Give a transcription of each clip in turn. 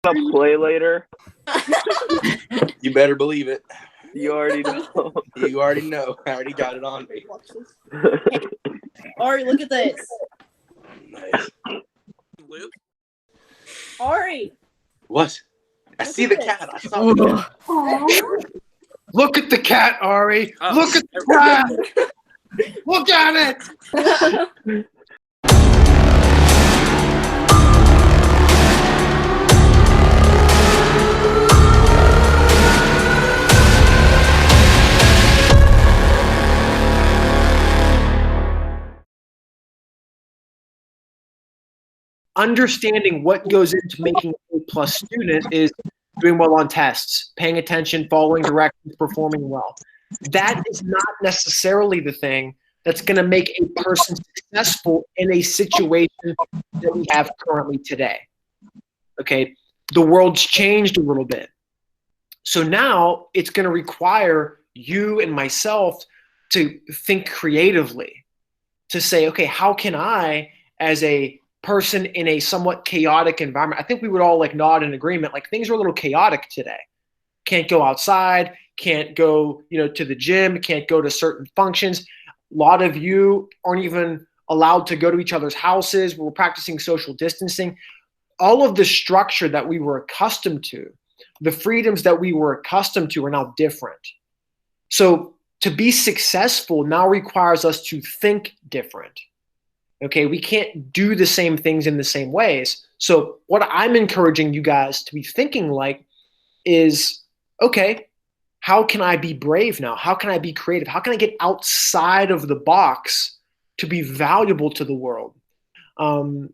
to play later? You better believe it. You already know. You already know. I already got it on me. Watch this. Hey, Ari, look at this. Nice. Luke? Ari. What? I Look see at the this. cat. I saw the cat. Look at the cat, Ari. Oh. Look at the cat. Look at it. Understanding what goes into making an A+ student is doing well on tests, paying attention, following directions, performing well. That is not necessarily the thing that's going to make a person successful in a situation that we have currently today. Okay, the world's changed a little bit. So now it's going to require you and myself to think creatively, to say, okay, how can I, as a person in a somewhat chaotic environment, I think we would all like nod in agreement, like things are a little chaotic today. Can't go outside, can't go, to the gym, can't go to certain functions. A lot of you aren't even allowed to go to each other's houses. We're practicing social distancing. All of the structure that we were accustomed to, the freedoms that we were accustomed to are now different. So to be successful now requires us to think different. Okay, we can't do the same things in the same ways. So what I'm encouraging you guys to be thinking like is, okay, how can I be brave now? How can I be creative? How can I get outside of the box to be valuable to the world? There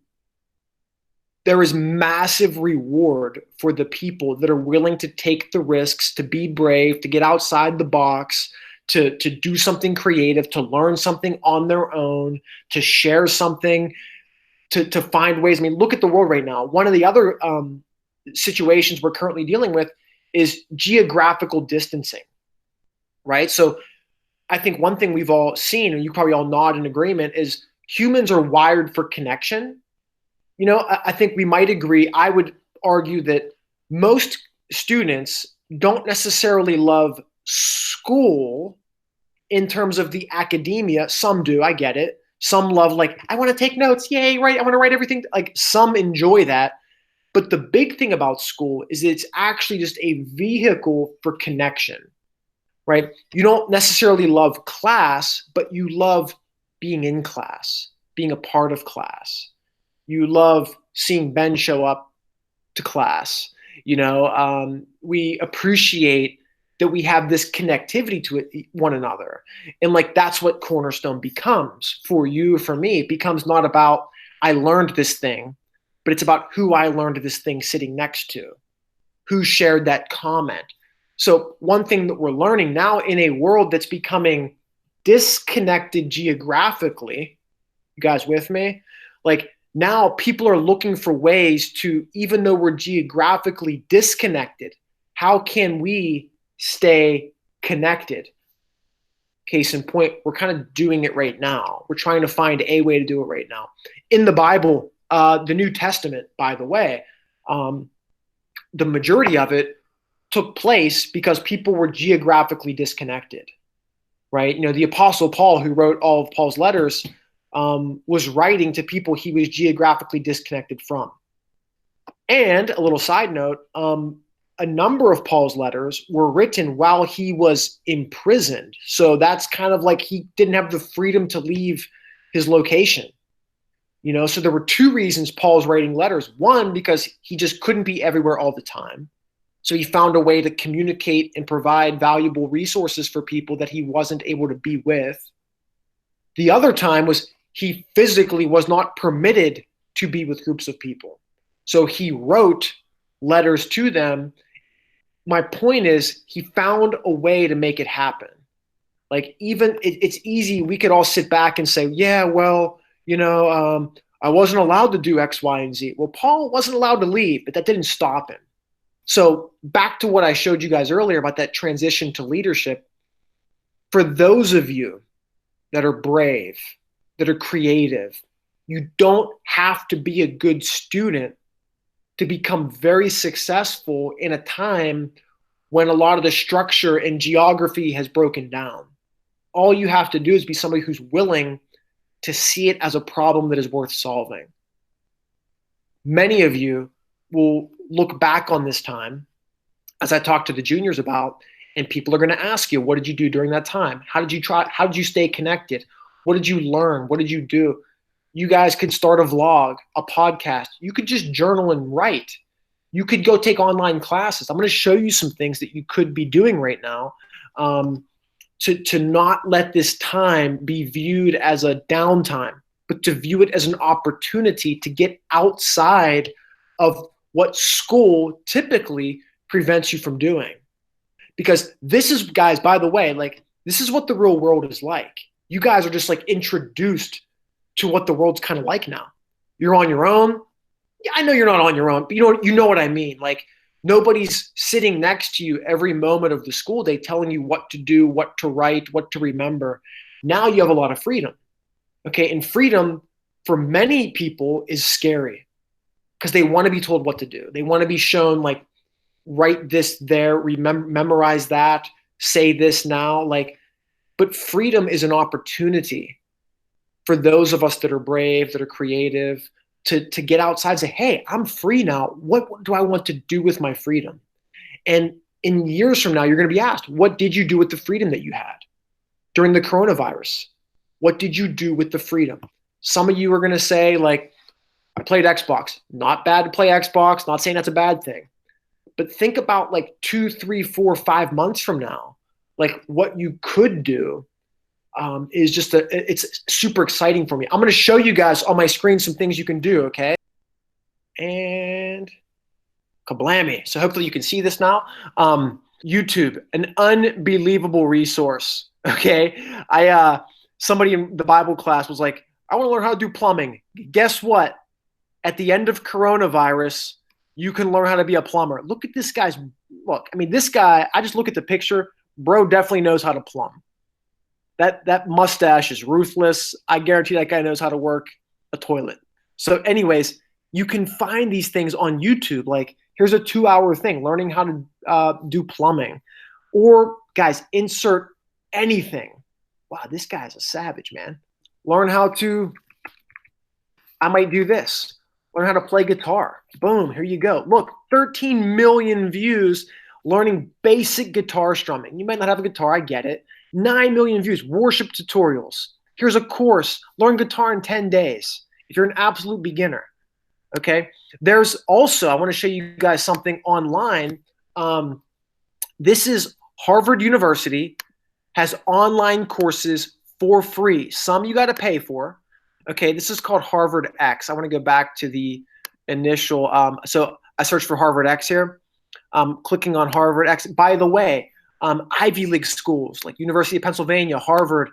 is massive reward for the people that are willing to take the risks, to be brave, to get outside the box, to do something creative, to learn something on their own, to share something, to find ways. I mean, look at the world right now. One of the other situations we're currently dealing with is geographical distancing, right? So I think one thing we've all seen, and you probably all nod in agreement, is humans are wired for connection. I think we might agree. I would argue that most students don't necessarily love school in terms of the academia. Some do, I get it. Some love, like, I want to take notes, yay, right? I want to write everything. Like, some enjoy that. But the big thing about school is it's actually just a vehicle for connection, right? You don't necessarily love class, but you love being in class, being a part of class. You love seeing Ben show up to class. We appreciate that we have this connectivity to one another. And like, that's what Cornerstone becomes for you, for me. It becomes not about, I learned this thing, but it's about who I learned this thing sitting next to, who shared that comment. So one thing that we're learning now in a world that's becoming disconnected geographically, you guys with me? Like, now people are looking for ways to, even though we're geographically disconnected, how can we stay connected? Case in point, we're kind of doing it right now. We're trying to find a way to do it right now. In the Bible, the New Testament, by the way, the majority of it took place because people were geographically disconnected, right? The Apostle Paul, who wrote all of Paul's letters, was writing to people he was geographically disconnected from. And a little side note, a number of Paul's letters were written while he was imprisoned. So that's kind of like he didn't have the freedom to leave his location. So there were two reasons Paul's writing letters. One, because he just couldn't be everywhere all the time. So he found a way to communicate and provide valuable resources for people that he wasn't able to be with. The other time was he physically was not permitted to be with groups of people. So he wrote letters to them. My point is, he found a way to make it happen. Like, even it's easy. We could all sit back and say, yeah, well, I wasn't allowed to do X, Y, and Z. Well, Paul wasn't allowed to leave, but that didn't stop him. So back to what I showed you guys earlier about that transition to leadership. For those of you that are brave, that are creative, you don't have to be a good student to become very successful in a time when a lot of the structure and geography has broken down. All you have to do is be somebody who's willing to see it as a problem that is worth solving. Many of you will look back on this time, as I talked to the juniors about, and people are going to ask you, what did you do during that time? How did you stay connected? What did you learn? What did you do? You guys could start a vlog, a podcast. You could just journal and write. You could go take online classes. I'm going to show you some things that you could be doing right now to not let this time be viewed as a downtime, but to view it as an opportunity to get outside of what school typically prevents you from doing. Because this is, guys, by the way, like, this is what the real world is like. You guys are just like introduced to what the world's kind of like now. You're on your own. Yeah, I know you're not on your own, but you know what I mean. Like, nobody's sitting next to you every moment of the school day telling you what to do, what to write, what to remember. Now you have a lot of freedom. Okay, and freedom for many people is scary because they want to be told what to do. They want to be shown, like, write this there, memorize that, say this now. Like, but freedom is an opportunity for those of us that are brave, that are creative, to get outside and say, hey, I'm free now. What do I want to do with my freedom? And in years from now, you're going to be asked, what did you do with the freedom that you had during the coronavirus? What did you do with the freedom? Some of you are going to say, like, I played Xbox. Not bad to play Xbox. Not saying that's a bad thing. But think about like 2, 3, 4, 5 months from now, like what you could do is just it's super exciting for me. I'm going to show you guys on my screen some things you can do, okay? And kablammy. So hopefully you can see this now. YouTube, an unbelievable resource, okay? Somebody in the Bible class was like, I want to learn how to do plumbing. Guess what? At the end of coronavirus, you can learn how to be a plumber. Look at this guy's look. I mean, this guy, I just look at the picture, bro definitely knows how to plumb. That mustache is ruthless. I guarantee that guy knows how to work a toilet. So anyways, you can find these things on YouTube. Like, here's a 2-hour thing, learning how to do plumbing. Or, guys, insert anything. Wow, this guy's a savage, man. Learn how to, I might do this. Learn how to play guitar. Boom, here you go. Look, 13 million views learning basic guitar strumming. You might not have a guitar, I get it. 9 million views, worship tutorials. Here's a course, learn guitar in 10 days. If you're an absolute beginner, okay? There's also, I want to show you guys something online. This is Harvard University, has online courses for free. Some you got to pay for. Okay, this is called Harvard X. I want to go back to the initial. So I searched for Harvard X here. Clicking on Harvard X. By the way, Ivy League schools like University of Pennsylvania, Harvard,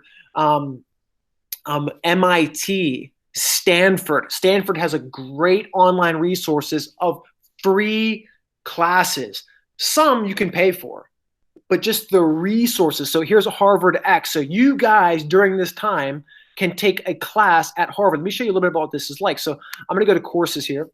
MIT, Stanford. Stanford has a great online resources of free classes. Some you can pay for, but just the resources. So here's a Harvard X. So you guys during this time can take a class at Harvard. Let me show you a little bit about what this is like. So I'm going to go to courses here.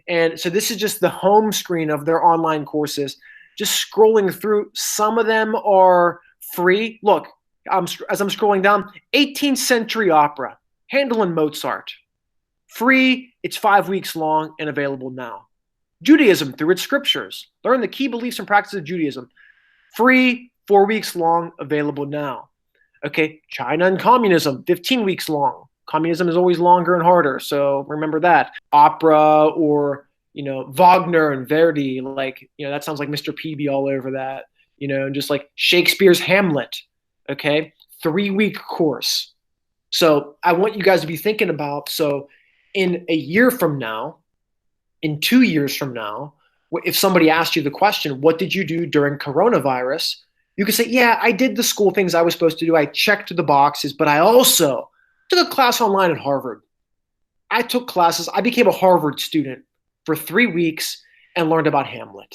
And so this is just the home screen of their online courses. Just scrolling through, some of them are free. Look, as I'm scrolling down, 18th century opera, Handel and Mozart. Free, it's 5 weeks long and available now. Judaism through its scriptures. Learn the key beliefs and practices of Judaism. Free, 4 weeks long, available now. Okay, China and communism, 15 weeks long. Communism is always longer and harder, so remember that. Opera or, Wagner and Verdi, like, that sounds like Mr. Peavy all over that. And just like Shakespeare's Hamlet, okay? 3-week course. So I want you guys to be thinking about, so in a year from now, in 2 years from now, if somebody asked you the question, what did you do during coronavirus? You could say, yeah, I did the school things I was supposed to do. I checked the boxes, but I also took a class online at Harvard. I took classes. I became a Harvard student for 3 weeks and learned about Hamlet.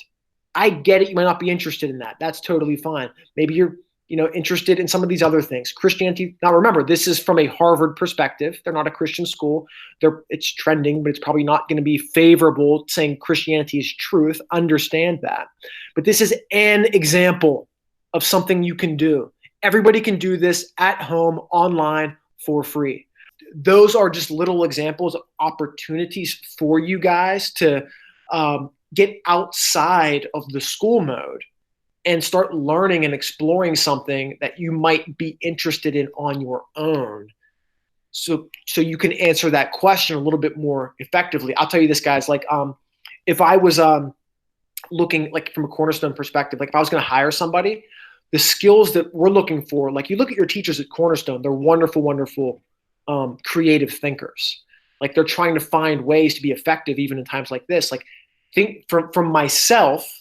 I get it. You might not be interested in that. That's totally fine. Maybe you're interested in some of these other things. Christianity. Now, remember, this is from a Harvard perspective. They're not a Christian school. It's trending, but it's probably not going to be favorable saying Christianity is truth. Understand that. But this is an example of something you can do. Everybody can do this at home, online, for free. Those are just little examples of opportunities for you guys to get outside of the school mode and start learning and exploring something that you might be interested in on your own. So you can answer that question a little bit more effectively. I'll tell you this, guys, like if I was looking like from a Cornerstone perspective, like if I was going to hire somebody, the skills that we're looking for, like you look at your teachers at Cornerstone, they're wonderful, wonderful creative thinkers. Like they're trying to find ways to be effective even in times like this. Like think from myself,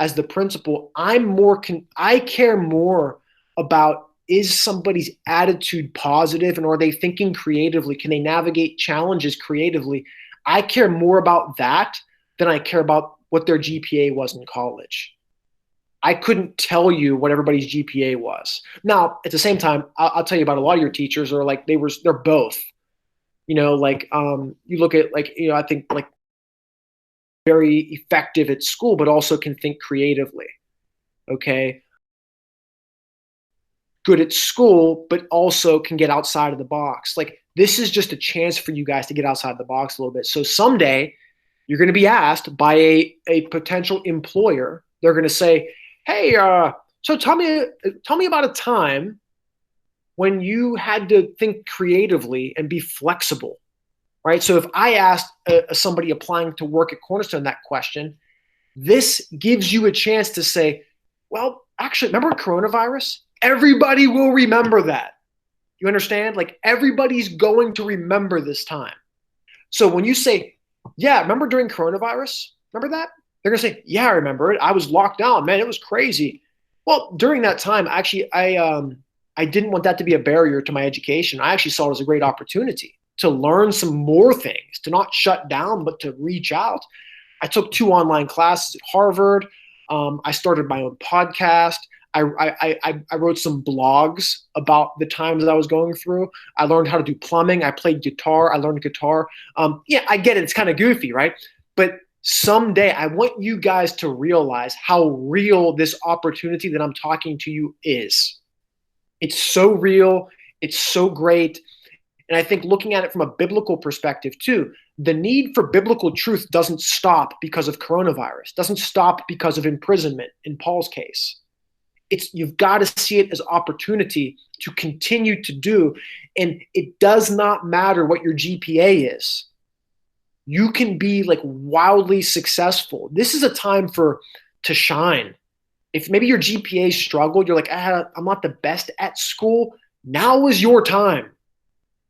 as the principal, I care more about, is somebody's attitude positive and are they thinking creatively? Can they navigate challenges creatively? I care more about that than I care about what their GPA was in college. I couldn't tell you what everybody's GPA was. Now, at the same time, I'll tell you about a lot of your teachers are like, they're both, you look at I think like very effective at school, but also can think creatively. Okay. Good at school, but also can get outside of the box. Like this is just a chance for you guys to get outside the box a little bit. So someday you're going to be asked by a potential employer. They're going to say, hey, so tell me about a time when you had to think creatively and be flexible. Right. So if I asked somebody applying to work at Cornerstone that question, this gives you a chance to say, well, actually, remember coronavirus? Everybody will remember that. You understand? Like everybody's going to remember this time. So when you say, yeah, remember during coronavirus? Remember that? They're going to say, yeah, I remember it. I was locked down, man. It was crazy. Well, during that time, actually, I didn't want that to be a barrier to my education. I actually saw it as a great opportunity to learn some more things, to not shut down, but to reach out. I took 2 online classes at Harvard. I started my own podcast. I wrote some blogs about the times that I was going through. I learned how to do plumbing. I played guitar. I learned guitar. Yeah, I get it. It's kind of goofy, right? But someday I want you guys to realize how real this opportunity that I'm talking to you is. It's so real. It's so great. And I think looking at it from a biblical perspective too, the need for biblical truth doesn't stop because of coronavirus, doesn't stop because of imprisonment in Paul's case. You've got to see it as opportunity to continue to do. And it does not matter what your GPA is. You can be like wildly successful. This is a time to shine. If maybe your GPA struggled, you're like, I'm not the best at school. Now is your time.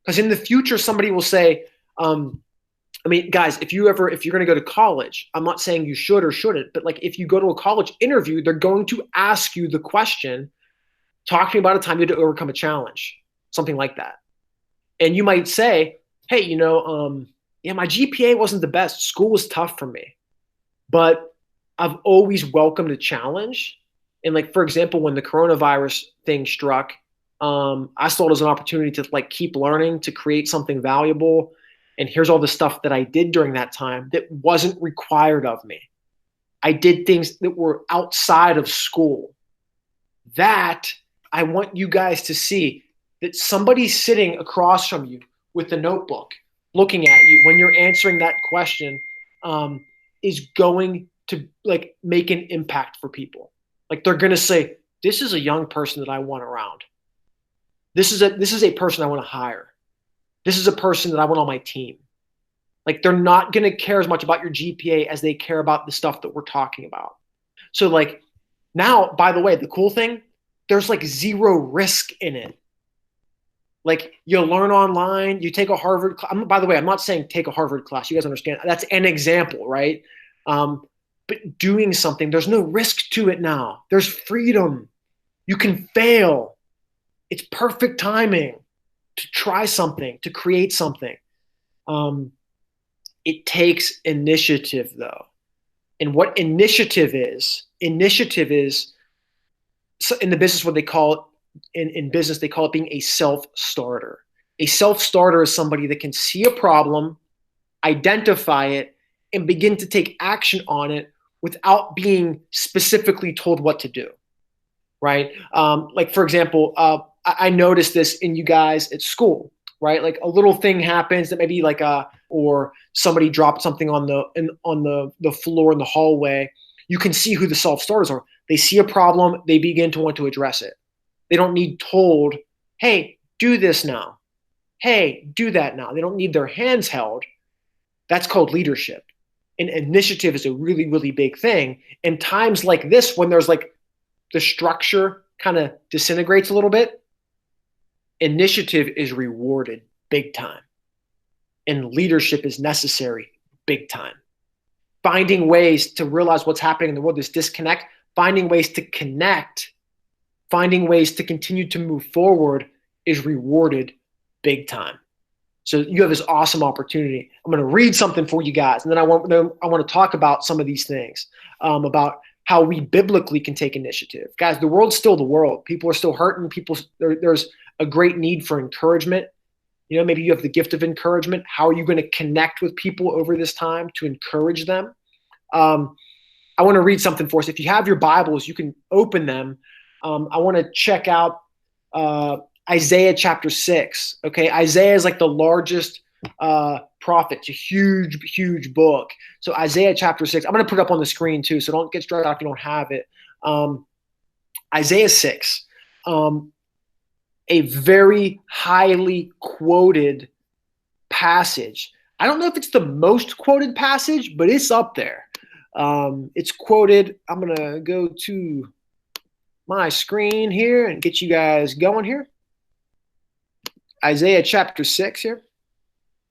Because in the future, somebody will say, guys, if you're going to go to college, I'm not saying you should or shouldn't, but like if you go to a college interview, they're going to ask you the question, talking about a time you had to overcome a challenge, something like that. And you might say, hey, my GPA wasn't the best. School was tough for me, but I've always welcomed a challenge. And like, for example, when the coronavirus thing struck, I saw it as an opportunity to like keep learning, to create something valuable. And here's all the stuff that I did during that time that wasn't required of me. I did things that were outside of school. That I want you guys to see, that somebody sitting across from you with a notebook looking at you when you're answering that question is going to like make an impact for people. Like they're going to say, this is a young person that I want around. This is a person I want to hire. This is a person that I want on my team. Like they're not going to care as much about your GPA as they care about the stuff that we're talking about. So like now, by the way, the cool thing, there's like 0 risk in it. Like you'll learn online, you take a Harvard class. By the way, I'm not saying take a Harvard class. You guys understand? That's an example, right? But doing something, there's no risk to it now. There's freedom. You can fail. It's perfect timing to try something, to create something. It takes initiative though. And what initiative is in the business, what they call in business, they call it being a self-starter. A self-starter is somebody that can see a problem, identify it, and begin to take action on it without being specifically told what to do, right? Like, for example, I noticed this in you guys at school, right? Like a little thing happens that maybe or somebody dropped something on the floor in the hallway. You can see who the self-starters are. They see a problem, they begin to want to address it. They don't need told, hey, do this now. Hey, do that now. They don't need their hands held. That's called leadership. And initiative is a really, really big thing. In times like this, when there's like the structure kind of disintegrates a little bit, initiative is rewarded big time. And leadership is necessary big time. Finding ways to realize what's happening in the world, this disconnect, finding ways to connect, finding ways to continue to move forward is rewarded big time. So you have this awesome opportunity. I'm going to read something for you guys, and then I want to talk about some of these things, about how we biblically can take initiative. Guys, the world's still the world. People are still hurting. There's a great need for encouragement. You know, maybe you have the gift of encouragement. How are you going to connect with people over this time to encourage them? I want to read something for us. If you have your Bibles, you can open them. I want to check out Isaiah chapter 6. Okay, Isaiah is like the largest prophet. It's a huge, huge book. So Isaiah chapter 6. I'm going to put it up on the screen too, so don't get stressed out if you don't have it. Isaiah 6. A very highly quoted passage. I don't know if it's the most quoted passage, but it's up there. It's quoted. I'm going to go to my screen here and get you guys going here. Isaiah chapter 6 here,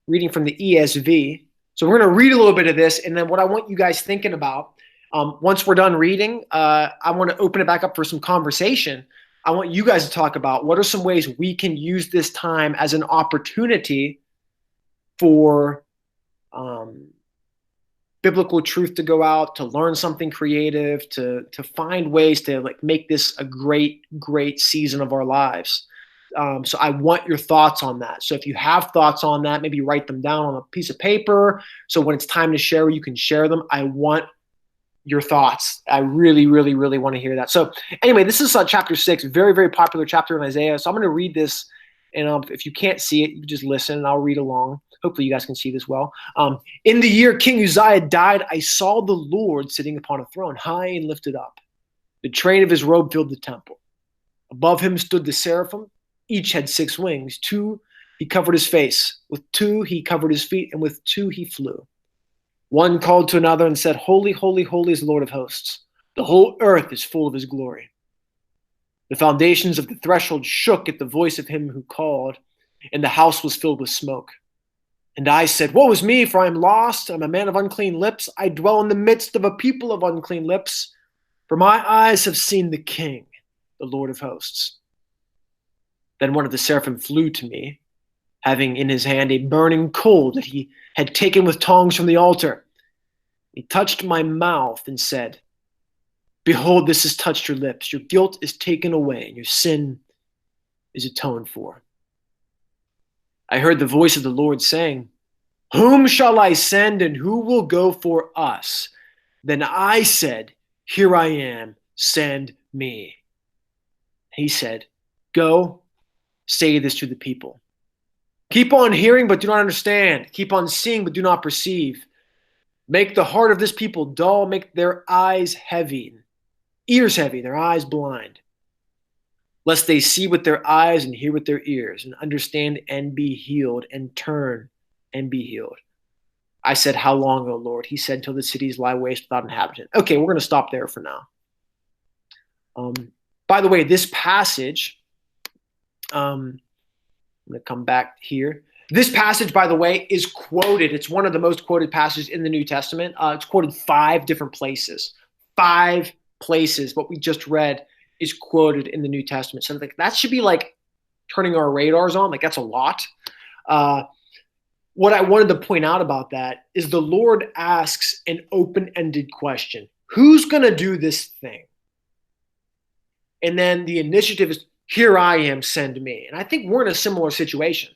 reading from the ESV. So we're going to read a little bit of this, and then what I want you guys thinking about, once we're done reading, I want to open it back up for some conversation. I want you guys to talk about what are some ways we can use this time as an opportunity for biblical truth to go out, to learn something creative, to find ways to like make this a great, great season of our lives. So I want your thoughts on that. So if you have thoughts on that, maybe write them down on a piece of paper. So when it's time to share, you can share them. I want your thoughts. I really, really, really want to hear that. So anyway, this is chapter 6, very, very popular chapter in Isaiah. So I'm going to read this, and if you can't see it, you can just listen, and I'll read along. Hopefully you guys can see this well. In the year King Uzziah died, I saw the Lord sitting upon a throne, high and lifted up. The train of his robe filled the temple. Above him stood the seraphim. Each had 6 wings. 2 he covered his face. With 2 he covered his feet, and with 2 he flew. One called to another and said, Holy, holy, holy is the Lord of hosts. The whole earth is full of his glory. The foundations of the threshold shook at the voice of him who called, and the house was filled with smoke. And I said, Woe is me, for I am lost. I am a man of unclean lips. I dwell in the midst of a people of unclean lips. For my eyes have seen the King, the Lord of hosts. Then one of the seraphim flew to me, having in his hand a burning coal that he had taken with tongs from the altar. He touched my mouth and said, Behold, this has touched your lips. Your guilt is taken away, and your sin is atoned for. I heard the voice of the Lord saying, Whom shall I send, and who will go for us? Then I said, Here I am, send me. He said, Go, say this to the people. Keep on hearing, but do not understand. Keep on seeing, but do not perceive. Make the heart of this people dull. Make their eyes heavy, ears heavy, their eyes blind. Lest they see with their eyes and hear with their ears and understand and be healed and turn and be healed. I said, How long, O Lord? He said, Till the cities lie waste without inhabitant. Okay, we're going to stop there for now. By the way, this passage, I'm going to come back here. This passage, by the way, is quoted. It's one of the most quoted passages in the New Testament. It's quoted 5 different places. 5 places. What we just read is quoted in the New Testament. So like, that should be like turning our radars on. Like, that's a lot. What I wanted to point out about that is the Lord asks an open-ended question. Who's going to do this thing? And then the initiative is, here I am, send me. And I think we're in a similar situation.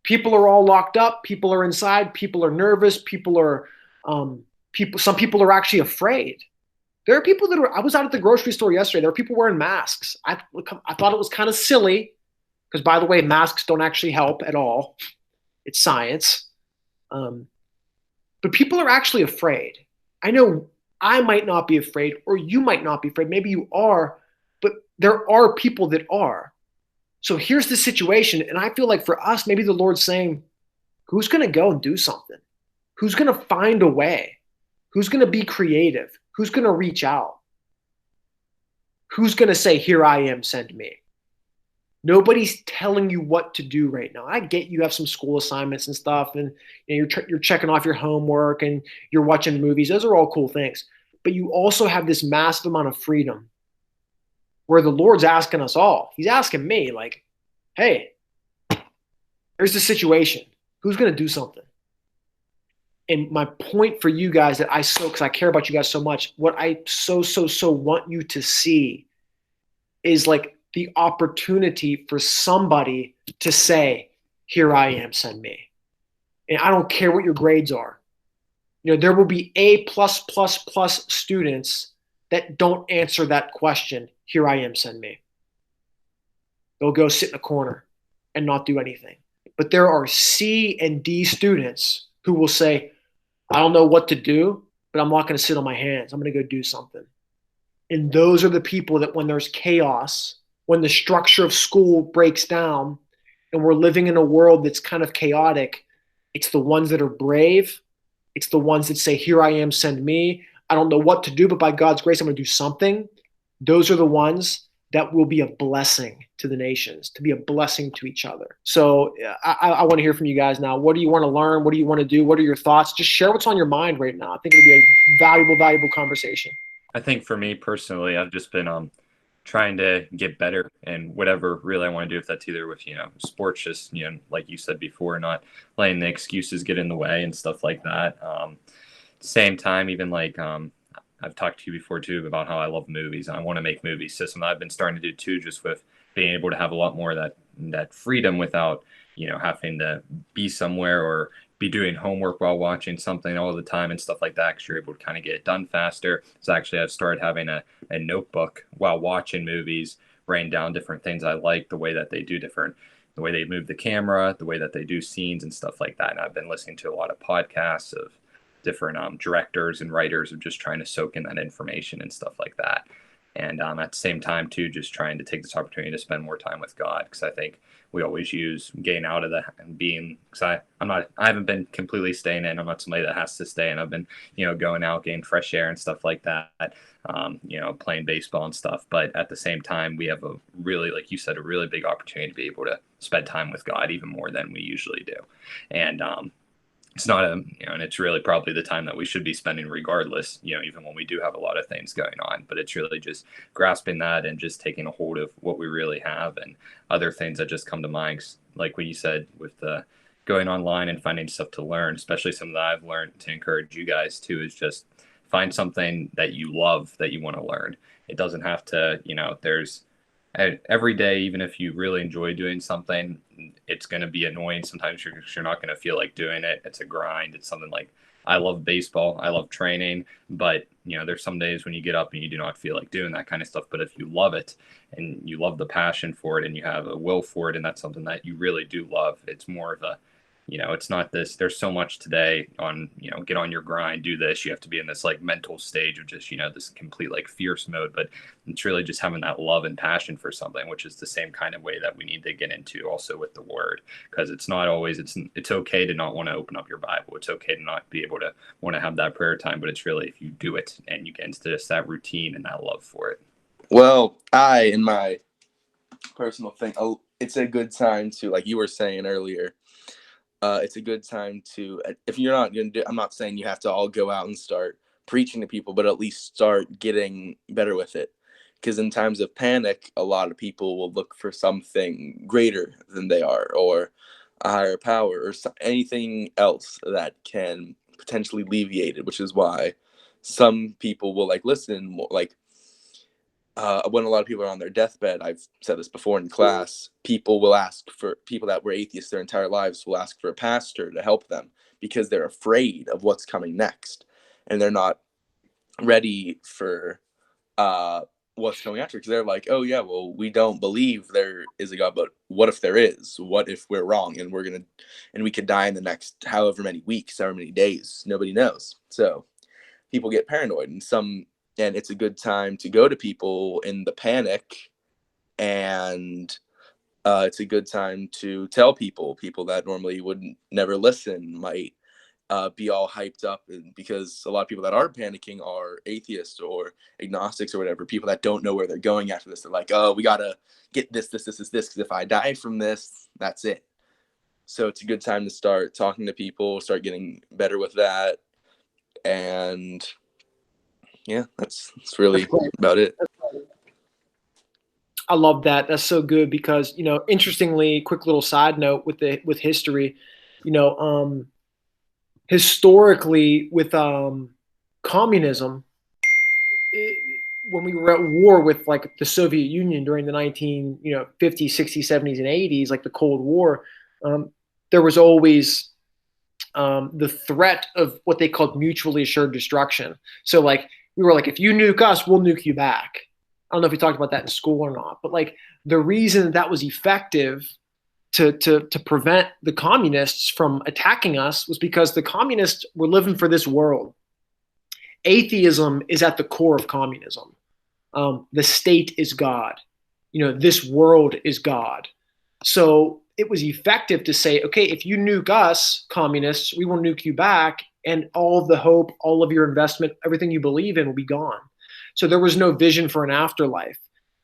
People are all locked up. People are inside. People are nervous. Some people are actually afraid. There are people that are, I was out at the grocery store yesterday. There are people wearing masks. I thought it was kind of silly because, by the way, masks don't actually help at all. It's science. But people are actually afraid. I know I might not be afraid, or you might not be afraid. Maybe you are, but there are people that are. So here's the situation. And I feel like for us, maybe the Lord's saying, who's going to go and do something? Who's going to find a way? Who's going to be creative? Who's going to reach out? Who's going to say, here I am, send me? Nobody's telling you what to do right now. I get you have some school assignments and stuff, and you're checking off your homework and you're watching movies. Those are all cool things. But you also have this massive amount of freedom where the Lord's asking us all. He's asking me, like, hey, here's the situation. Who's going to do something? And my point for you guys because I care about you guys so much, what I so want you to see is like the opportunity for somebody to say, here I am, send me. And I don't care what your grades are. There will be A+++ students that don't answer that question, here I am, send me. They'll go sit in a corner and not do anything. But there are C and D students who will say, I don't know what to do, but I'm not going to sit on my hands. I'm going to go do something. And those are the people that when there's chaos, when the structure of school breaks down and we're living in a world that's kind of chaotic, it's the ones that are brave. It's the ones that say, here I am, send me. I don't know what to do, but by God's grace, I'm going to do something. Those are the ones that will be a blessing to the nations, to be a blessing to each other. So I want to hear from you guys now. What do you want to learn? What do you want to do? What are your thoughts? Just share what's on your mind right now. I think it'll be a valuable conversation. I think for me personally, I've just been trying to get better in whatever really I want to do. If that's either with, sports, just, like you said before, not letting the excuses get in the way and stuff like that. Same time, even like, I've talked to you before too about how I love movies and I want to make movies. So something I've been starting to do too, just with being able to have a lot more of that freedom without, having to be somewhere or be doing homework while watching something all the time and stuff like that, because you're able to kind of get it done faster. So actually I've started having a notebook while watching movies, writing down different things I like, the way that they do the way they move the camera, the way that they do scenes and stuff like that. And I've been listening to a lot of podcasts of different directors and writers of just trying to soak in that information and stuff like that. And at the same time too, just trying to take this opportunity to spend more time with God, because I think we always use getting out of the and being, because I haven't been completely staying in. I'm not somebody that has to stay in. I've been going out, getting fresh air and stuff like that, playing baseball and stuff. But at the same time, we have a really, like you said, a really big opportunity to be able to spend time with God even more than we usually do. And it's not and it's really probably the time that we should be spending regardless, even when we do have a lot of things going on. But it's really just grasping that and just taking a hold of what we really have, and other things that just come to mind. Like what you said with going online and finding stuff to learn, especially something that I've learned to encourage you guys to, is just find something that you love that you want to learn. It doesn't have to, there's every day, even if you really enjoy doing something, it's going to be annoying. Sometimes you're not going to feel like doing it. It's a grind. It's something like, I love baseball. I love training, but there's some days when you get up and you do not feel like doing that kind of stuff. But if you love it and you love the passion for it and you have a will for it, and that's something that you really do love, it's more of a, it's not this, there's so much today on, get on your grind, do this. You have to be in this like mental stage of just, this complete like fierce mode, but it's really just having that love and passion for something, which is the same kind of way that we need to get into also with the word, because it's not always, it's okay to not want to open up your Bible. It's okay to not be able to want to have that prayer time, but it's really, if you do it and you get into just that routine and that love for it. Well, in my personal thing, it's a good time to, like you were saying earlier, it's a good time to, if you're not going to do, I'm not saying you have to all go out and start preaching to people, but at least start getting better with it. Because in times of panic, a lot of people will look for something greater than they are, or a higher power, or anything else that can potentially alleviate it, which is why some people will listen, when a lot of people are on their deathbed, I've said this before in class, people that were atheists their entire lives will ask for a pastor to help them because they're afraid of what's coming next, and they're not ready for what's going after, because they're like, oh yeah, well, we don't believe there is a God, but what if there is? What if we're wrong and we could die in the next however many weeks, however many days? Nobody knows. So people get paranoid, and it's a good time to go to people in the panic, and it's a good time to tell people that normally would never listen might be all hyped up, because a lot of people that are panicking are atheists or agnostics or whatever, people that don't know where they're going after this. They're like, oh, we gotta get this, because if I die from this, that's it. So it's a good time to start talking to people, start getting better with that, and yeah, that's really about it. I love that. That's so good because, interestingly, quick little side note with history, historically with communism, when we were at war with like the Soviet Union during the 1950s, 60s, 70s, and 80s, like the Cold War, there was always the threat of what they called mutually assured destruction. So like we were like, if you nuke us, we'll nuke you back. I don't know if we talked about that in school or not, but like the reason that was effective to prevent the communists from attacking us was because the communists were living for this world. Atheism is at the core of communism. The state is God. This world is God. So it was effective to say, okay, if you nuke us, communists, we will nuke you back, and all of the hope, all of your investment, everything you believe in will be gone. So there was no vision for an afterlife.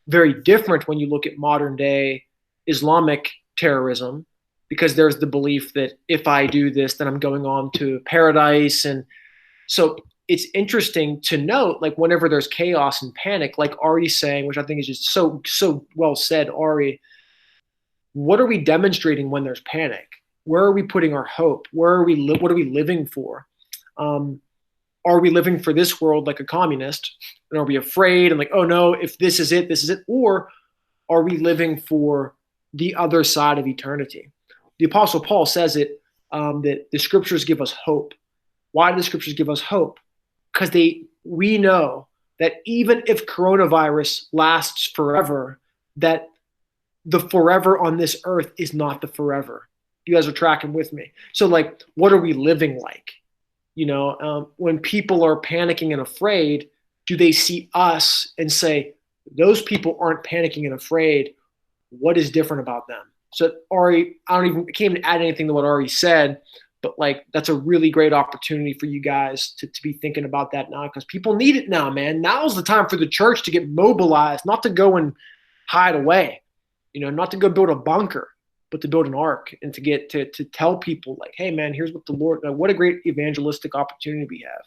Very different when you look at modern day Islamic terrorism, because there's the belief that if I do this, then I'm going on to paradise. And so it's interesting to note, like whenever there's chaos and panic, like Ari's saying, which I think is just so well said, Ari, what are we demonstrating when there's panic? Where are we putting our hope? What are we living for? Are we living for this world like a communist? And are we afraid and like, oh no, if this is it, this is it? Or are we living for the other side of eternity? The Apostle Paul says it, that the scriptures give us hope. Why do the scriptures give us hope? Because we know that even if coronavirus lasts forever, that the forever on this earth is not the forever. You guys are tracking with me. So like, what are we living like? When people are panicking and afraid, do they see us and say, those people aren't panicking and afraid? What is different about them? So Ari, I can't even add anything to what Ari said, but like, that's a really great opportunity for you guys to be thinking about that now, because people need it now, man. Now's the time for the church to get mobilized, not to go and hide away, not to go build a bunker, but to build an ark and to get to tell people like, hey man, here's what the Lord, what a great evangelistic opportunity we have.